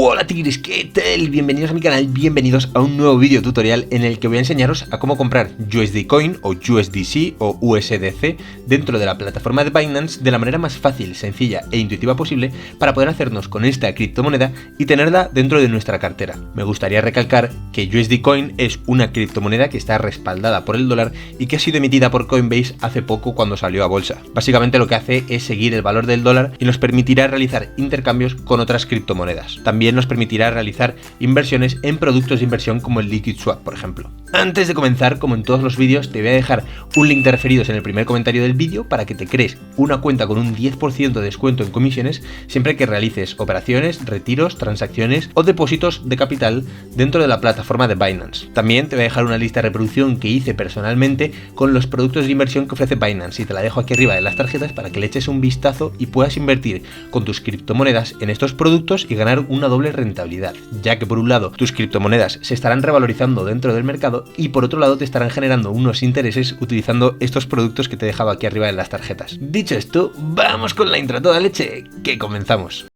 Hola tigres, ¿qué tal? Bienvenidos a mi canal, bienvenidos a un nuevo vídeo tutorial en el que voy a enseñaros a cómo comprar USD Coin o USDC o USDC dentro de la plataforma de Binance de la manera más fácil, sencilla e intuitiva posible para poder hacernos con esta criptomoneda y tenerla dentro de nuestra cartera. Me gustaría recalcar que USD Coin es una criptomoneda que está respaldada por el dólar y que ha sido emitida por Coinbase hace poco cuando salió a bolsa. Básicamente lo que hace es seguir el valor del dólar y nos permitirá realizar intercambios con otras criptomonedas. También nos permitirá realizar inversiones en productos de inversión como el Liquid Swap, por ejemplo. Antes de comenzar, como en todos los vídeos, te voy a dejar un link de referidos en el primer comentario del vídeo para que te crees una cuenta con un 10% de descuento en comisiones siempre que realices operaciones, retiros, transacciones o depósitos de capital dentro de la plataforma de Binance. También te voy a dejar una lista de reproducción que hice personalmente con los productos de inversión que ofrece Binance y te la dejo aquí arriba de las tarjetas para que le eches un vistazo y puedas invertir con tus criptomonedas en estos productos y ganar una doble rentabilidad, ya que por un lado tus criptomonedas se estarán revalorizando dentro del mercado y por otro lado te estarán generando unos intereses utilizando estos productos que te he dejado aquí arriba en las tarjetas. Dicho esto, vamos con la intro a toda leche, que comenzamos.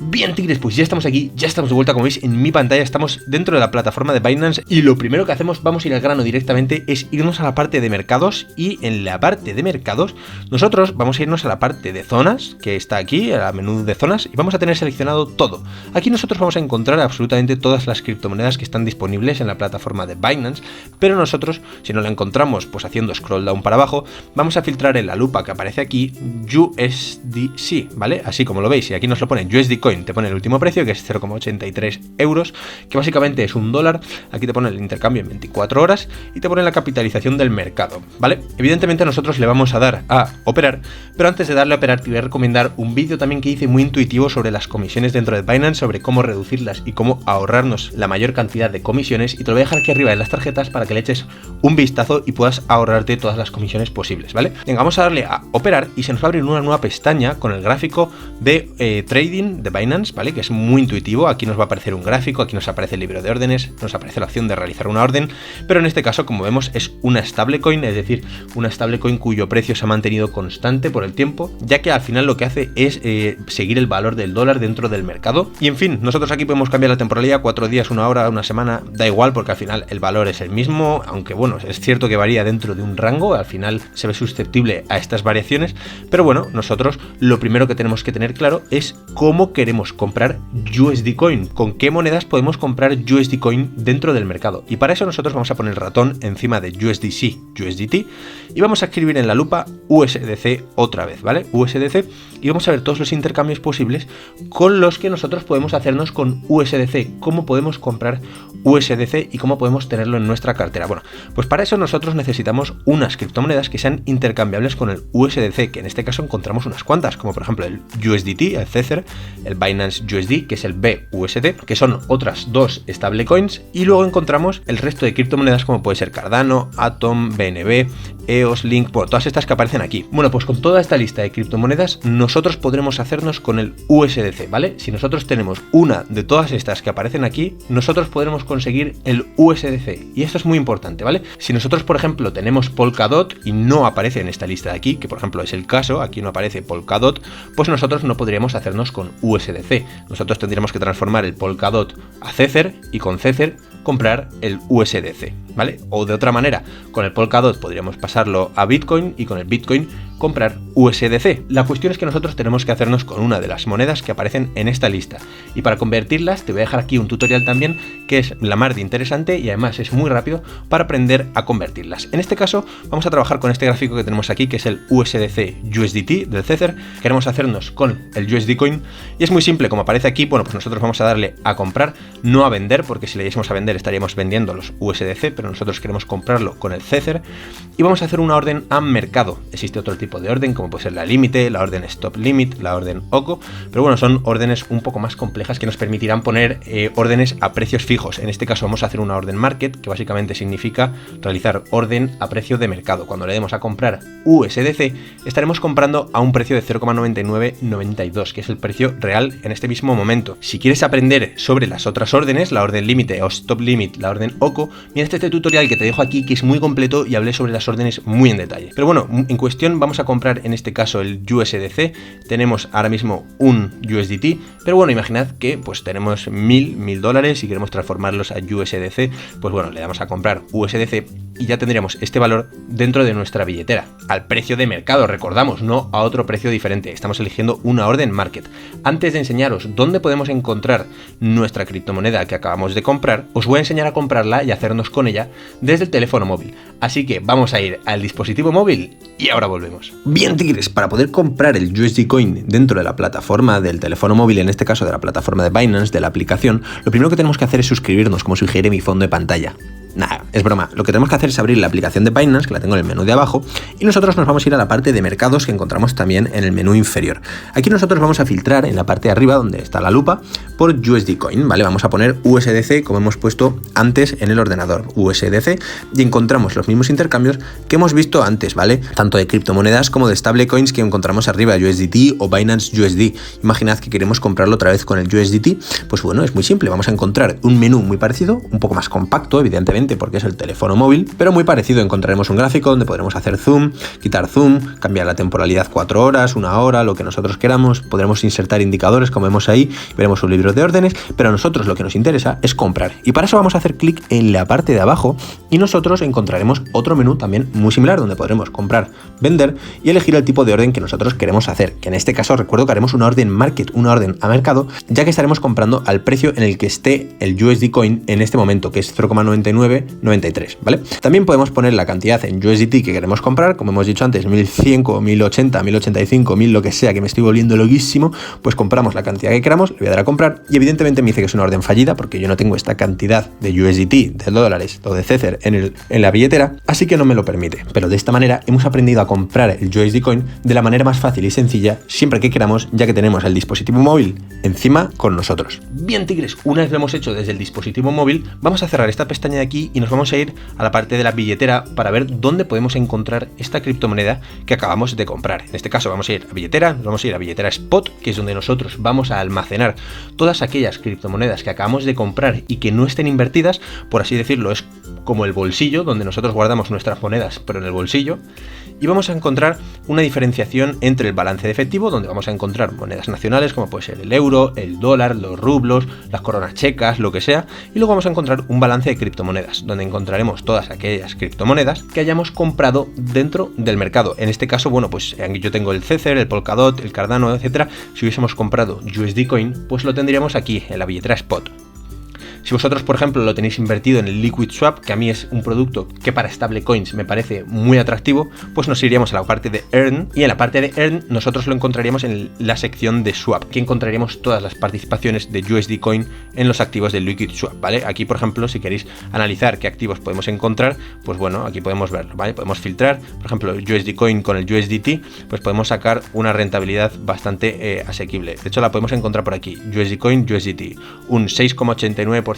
Bien tigres, pues ya estamos aquí, ya estamos de vuelta, como veis en mi pantalla, estamos dentro de la plataforma de Binance y lo primero que hacemos, vamos a ir al grano directamente, es irnos a la parte de mercados y en la parte de mercados nosotros vamos a irnos a la parte de zonas, que está aquí, a la menú de zonas y vamos a tener seleccionado todo. Aquí nosotros vamos a encontrar absolutamente todas las criptomonedas que están disponibles en la plataforma de Binance, pero nosotros, si no la encontramos, pues haciendo scroll down para abajo, vamos a filtrar en la lupa que aparece aquí USDC, ¿vale? Así como lo veis, y aquí nos lo pone USD Coin. Te pone el último precio, que es 0,83 euros, que básicamente es $1. Aquí te pone el intercambio en 24 horas y te pone la capitalización del mercado, ¿vale? Evidentemente nosotros le vamos a dar a operar, pero antes de darle a operar te voy a recomendar un vídeo también que hice muy intuitivo sobre las comisiones dentro de Binance, sobre cómo reducirlas y cómo ahorrarnos la mayor cantidad de comisiones, y te lo voy a dejar aquí arriba en las tarjetas para que le eches un vistazo y puedas ahorrarte todas las comisiones posibles, ¿vale? Venga, vamos a darle a operar y se nos va a abrir una nueva pestaña con el gráfico de trading de Binance, ¿vale? Que es muy intuitivo. Aquí nos va a aparecer un gráfico, aquí nos aparece el libro de órdenes, nos aparece la opción de realizar una orden, pero en este caso, como vemos, es una stablecoin, es decir, una stablecoin cuyo precio se ha mantenido constante por el tiempo, ya que al final lo que hace es seguir el valor del dólar dentro del mercado. Y en fin, nosotros aquí podemos cambiar la temporalidad, 4 días, 1 hora, 1 semana, da igual porque al final el valor es el mismo, aunque bueno, es cierto que varía dentro de un rango, al final se ve susceptible a estas variaciones, pero bueno, nosotros lo primero que tenemos que tener claro es cómo queremos comprar USD Coin, con qué monedas podemos comprar USD Coin dentro del mercado. Y para eso nosotros vamos a poner el ratón encima de USDC, USDT y vamos a escribir en la lupa USDC otra vez, ¿vale? USDC, y vamos a ver todos los intercambios posibles con los que nosotros podemos hacernos con USDC, cómo podemos comprar USDC y cómo podemos tenerlo en nuestra cartera. Bueno, pues para eso nosotros necesitamos unas criptomonedas que sean intercambiables con el USDC, que en este caso encontramos unas cuantas, como por ejemplo el USDT, el Tether, el Binance USD, que es el BUSD, que son otras dos stablecoins, y luego encontramos el resto de criptomonedas como puede ser Cardano, Atom, BNB, EOS, Link, bueno, todas estas que aparecen aquí. Bueno, pues con toda esta lista de criptomonedas nosotros podremos hacernos con el USDC, ¿vale? Si nosotros tenemos una de todas estas que aparecen aquí, nosotros podremos conseguir el USDC, y esto es muy importante, ¿vale? Si nosotros, por ejemplo, tenemos Polkadot y no aparece en esta lista de aquí, que por ejemplo es el caso, aquí no aparece Polkadot, pues nosotros no podríamos hacernos con USDC. Nosotros tendríamos que transformar el Polkadot a Tether y con Tether comprar el USDC, ¿vale? O de otra manera, con el Polkadot podríamos pasarlo a Bitcoin y con el Bitcoin comprar USDC. La cuestión es que nosotros tenemos que hacernos con una de las monedas que aparecen en esta lista, y para convertirlas te voy a dejar aquí un tutorial también que es la mar de interesante y además es muy rápido para aprender a convertirlas. En este caso vamos a trabajar con este gráfico que tenemos aquí, que es el USDC USDT del Tether. Queremos hacernos con el USD Coin y es muy simple, como aparece aquí. Bueno, pues nosotros vamos a darle a comprar, no a vender, porque si le diésemos a vender estaríamos vendiendo los USDC, pero nosotros queremos comprarlo con el Tether, y vamos a hacer una orden a mercado. Existe otro tipo de orden, como puede ser la límite, la orden stop limit, la orden OCO, pero bueno, son órdenes un poco más complejas que nos permitirán poner órdenes a precios fijos. En este caso vamos a hacer una orden market, que básicamente significa realizar orden a precio de mercado. Cuando le demos a comprar USDC, estaremos comprando a un precio de 0,9992, que es el precio real en este mismo momento. Si quieres aprender sobre las otras órdenes, la orden límite o stop limit, la orden OCO, mira este de tutorial que te dejo aquí, que es muy completo y hablé sobre las órdenes muy en detalle. Pero bueno, en cuestión vamos a comprar en este caso el USDC. Tenemos ahora mismo un USDT, pero bueno, imaginad que pues tenemos $1000 y queremos transformarlos a USDC, pues bueno, le damos a comprar USDC y ya tendríamos este valor dentro de nuestra billetera, al precio de mercado, recordamos, no a otro precio diferente. Estamos eligiendo una orden market. Antes de enseñaros dónde podemos encontrar nuestra criptomoneda que acabamos de comprar, os voy a enseñar a comprarla y hacernos con ella desde el teléfono móvil. Así que vamos a ir al dispositivo móvil y ahora volvemos. Bien, tigres, para poder comprar el USD Coin dentro de la plataforma del teléfono móvil, en este caso de la plataforma de Binance, de la aplicación, lo primero que tenemos que hacer es suscribirnos, como sugiere mi fondo de pantalla. Nada, es broma. Lo que tenemos que hacer es abrir la aplicación de Binance, que la tengo en el menú de abajo, y nosotros nos vamos a ir a la parte de mercados que encontramos también en el menú inferior. Aquí nosotros vamos a filtrar en la parte de arriba, donde está la lupa, por USD Coin, ¿vale? Vamos a poner USDC, como hemos puesto antes en el ordenador, USDC, y encontramos los mismos intercambios que hemos visto antes, ¿vale? Tanto de criptomonedas como de stablecoins que encontramos arriba, USDT o Binance USD. Imaginad que queremos comprarlo otra vez con el USDT, pues bueno, es muy simple. Vamos a encontrar un menú muy parecido, un poco más compacto, evidentemente, porque es el teléfono móvil, pero muy parecido. Encontraremos un gráfico donde podremos hacer zoom, quitar zoom, cambiar la temporalidad 4 horas, 1 hora, lo que nosotros queramos. Podremos insertar indicadores, como vemos ahí, veremos un libro de órdenes, pero a nosotros lo que nos interesa es comprar. Y para eso vamos a hacer clic en la parte de abajo y nosotros encontraremos otro menú también muy similar, donde podremos comprar, vender y elegir el tipo de orden que nosotros queremos hacer, que en este caso recuerdo que haremos una orden market, una orden a mercado, ya que estaremos comprando al precio en el que esté el USD Coin en este momento, que es 0,9993, ¿vale? También podemos poner la cantidad en USDT que queremos comprar, como hemos dicho antes, 1100, 1080, 1085, 1000, lo que sea, que me estoy volviendo loquísimo, pues compramos la cantidad que queramos, le voy a dar a comprar y evidentemente me dice que es una orden fallida porque yo no tengo esta cantidad de USDT, de dólares o de Tether en la billetera, así que no me lo permite. Pero de esta manera hemos aprendido a comprar el USD Coin de la manera más fácil y sencilla, siempre que queramos, ya que tenemos el dispositivo móvil encima con nosotros. Bien, tigres, una vez lo hemos hecho desde el dispositivo móvil, vamos a cerrar esta pestaña de aquí y nos vamos a ir a la parte de la billetera para ver dónde podemos encontrar esta criptomoneda que acabamos de comprar. En este caso vamos a ir a billetera, nos vamos a ir a billetera Spot, que es donde nosotros vamos a almacenar todas aquellas criptomonedas que acabamos de comprar y que no estén invertidas, por así decirlo, es como el bolsillo, donde nosotros guardamos nuestras monedas, pero en el bolsillo. Y vamos a encontrar una diferenciación entre el balance de efectivo, donde vamos a encontrar monedas nacionales, como puede ser el euro, el dólar, los rublos, las coronas checas, lo que sea. Y luego vamos a encontrar un balance de criptomonedas, donde encontraremos todas aquellas criptomonedas que hayamos comprado dentro del mercado. En este caso, bueno, pues yo tengo el Tether, el Polkadot, el Cardano, etcétera. Si hubiésemos comprado USD Coin, pues lo tendríamos aquí, en la billetera Spot. Si vosotros, por ejemplo, lo tenéis invertido en el Liquid Swap, que a mí es un producto que para stablecoins me parece muy atractivo, pues nos iríamos a la parte de Earn, y en la parte de Earn nosotros lo encontraríamos en la sección de Swap, que encontraríamos todas las participaciones de USD Coin en los activos del Liquid Swap, ¿vale? Aquí, por ejemplo, si queréis analizar qué activos podemos encontrar, pues bueno, aquí podemos verlo, ¿vale? Podemos filtrar, por ejemplo, el USD Coin con el USDT, pues podemos sacar una rentabilidad bastante asequible. De hecho, la podemos encontrar por aquí, USD Coin, USDT, un 6,89%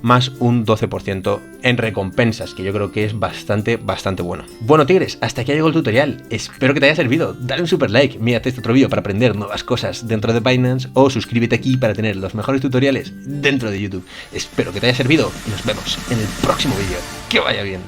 más un 12% en recompensas, que yo creo que es bastante bueno. Bueno, tigres, hasta aquí ha llegado el tutorial. Espero que te haya servido. Dale un super like, mírate este otro vídeo para aprender nuevas cosas dentro de Binance o suscríbete aquí para tener los mejores tutoriales dentro de YouTube. Espero que te haya servido y nos vemos en el próximo vídeo. Que vaya bien.